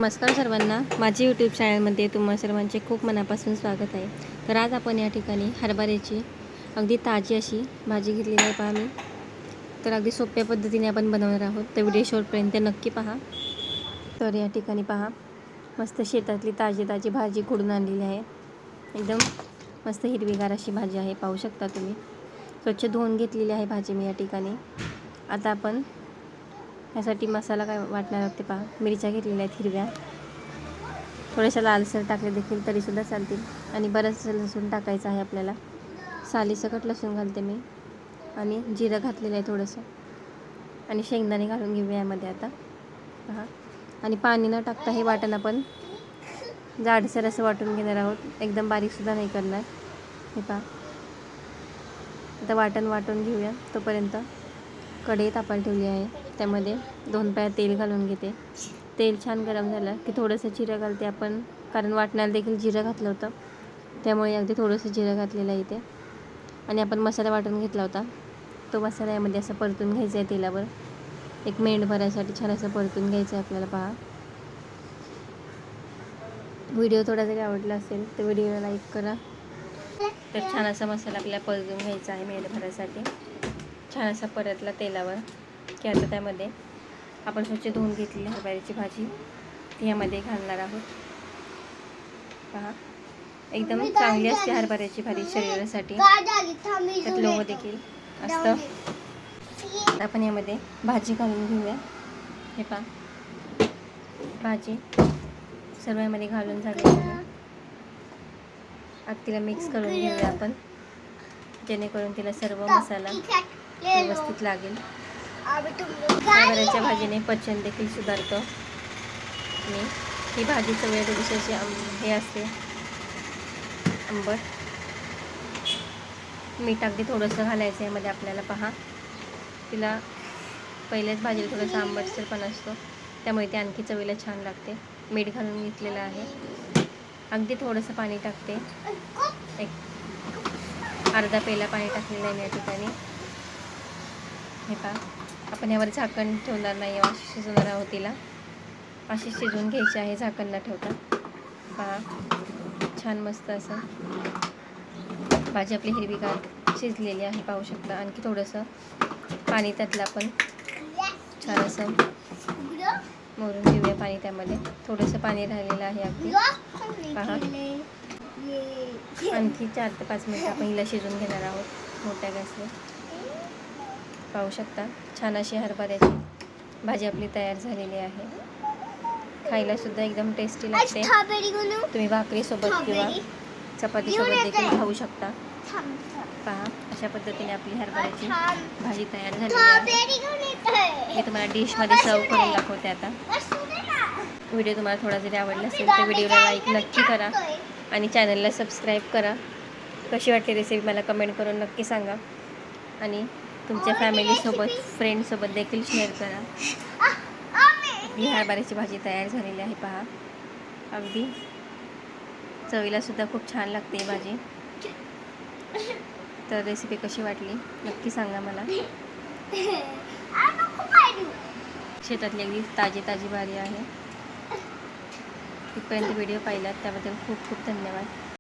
नमस्कार सर्वांना, माझे यूट्यूब चॅनलमध्ये तुम्हा सर्वांचे खूप मनापासून स्वागत आहे. तर आज आपण या ठिकाणी हरभऱ्याची अगदी ताजी अशी भाजी घेतलेली आहे पहा मी. तर अगदी सोप्या पद्धतीने आपण बनवणार आहोत, तर व्हिडिओ शेवटपर्यंत नक्की पहा. तर या ठिकाणी पहा, मस्त शेतातली ताजी ताजी भाजी खुडून आणलेली आहे. एकदम मस्त हिरवीगार अशी भाजी आहे, पाहू शकता तुम्ही. स्वच्छ धुवून घेतलेली आहे भाजी मी या ठिकाणी. आता आपण यासाठी मसाला काय वाटणार आहोत ते पहा. मिरच्या घेतलेल्या आहेत हिरव्या, थोड्याशा लालसर टाकले देखील तरीसुद्धा चालतील. आणि बरंचसं लसूण टाकायचं आहे आपल्याला. सालीसकट लसूण घालते मी. आणि जिरं घातलेलं आहे थोडंसं. आणि शेंगदाणे घालून घेऊया यामध्ये आता पहा. आणि पाणी न टाकता हे वाटण आपण जाडसर असं वाटून घेणार आहोत, एकदम बारीकसुद्धा नाही करणार. हे पहा, आता वाटण वाटून घेऊया. तोपर्यंत कढईत आपण ठेवली आहे, त्यामध्ये 2 पळ्या तेल घालून घेते. तेल छान गरम झालं की थोडंसं जिरं घालते आपण, कारण वाटण्याला देखील जिरं घातलं होतं, त्यामुळे अगदी थोडंसं जिरं घातलेलं आहे इथे. आणि आपण मसाला वाटून घेतला होता, तो मसाला यामध्ये असं परतून घ्यायचा आहे तेलावर. एक मिनिटभरासाठी छान असं परतून घ्यायचं आहे आपल्याला पहा. व्हिडिओ थोडा जरी आवडला असेल तर व्हिडिओला लाईक करा. तर छान असा मसाला आपल्याला परतून घ्यायचा आहे मिनिटभरासाठी. छान असा परतला तेलावर की आता त्यामध्ये आपण स्वच्छ धुवून घेतलेली हरभऱ्याची भाजी ती यामध्ये घालणार आहोत पहा. एकदम चांगली असते हरभऱ्याची भाजी शरीरासाठी, त्यात लोह देखील असतं. आपण यामध्ये भाजी घालून घेऊया. हे पहा, भाजी सर्व यामध्ये घालून झालेली आहे. आता तिला मिक्स करून घेऊया आपण, जेणेकरून तिला सर्व मसाला व्यवस्थित लागेल. हरभऱ्याच्या भाजीने पचन देखील सुधारतं. आणि ही भाजी चवीला थोडीशी अशी हे असते आंबट. मीठ अगदी थोडंसं घालायचं यामध्ये आपल्याला पहा. तिला पहिल्याच भाजीला थोडंसं आंबटसरपणा असतो, त्यामुळे ती आणखी चवीला छान लागते. मीठ घालून घेतलेलं आहे. अगदी थोडंसं पाणी टाकते, एक अर्धा पेला पाणी टाकलेलं आहे मी या ठिकाणी. हे पहा, आपण यावर झाकण ठेवणार नाही, अशी शिजवणार आहोत तिला. अशी शिजवून घ्यायची आहे झाकण न ठेवता पहा. छान मस्त असं भाजी आपली हिरवीगार शिजलेली आहे, पाहू शकता. आणखी थोडंसं पाणी त्यातलं आपण छान असं मोरून घेऊया पाणी. त्यामध्ये थोडंसं पाणी राहिलेलं आहे अगदी पहा. आणखी 4 ते 5 मिनिटं आपण हिला शिजवून घेणार आहोत मोठ्या गॅसवर, पाहू शकता. छान अशी हरभऱ्याची भाजी आपली तयार झालेली आहे. खायला सुद्धा एकदम टेस्टी लागते. तुम्ही भाकरीसोबत किंवा चपातीसोबत देखील खाऊ शकता पहा. अशा पद्धतीने आपली हरभऱ्याची भाजी तयार झालेली आहे. मी तुम्हाला डिशमध्ये सर्व करून दाखवते आता. व्हिडिओ तुम्हाला थोडा जरी आवडला असेल तर व्हिडिओला लाईक नक्की करा आणि चॅनलला सबस्क्राईब करा. कशी वाटली रेसिपी मला कमेंट करून नक्की सांगा. आणि तुमच्या फॅमिलीसोबत फ्रेंडसोबत देखील शेअर करा. ही हरभऱ्याची भाजी तयार झालेली आहे पहा. अगदी चवीला सुद्धा खूप छान लागते ही भाजी. तर रेसिपी कशी वाटली नक्की सांगा मला. शेतातली अगदी ताजी ताजी भाजी आहे. इथपर्यंत व्हिडिओ पाहिलात त्याबद्दल खूप खूप धन्यवाद.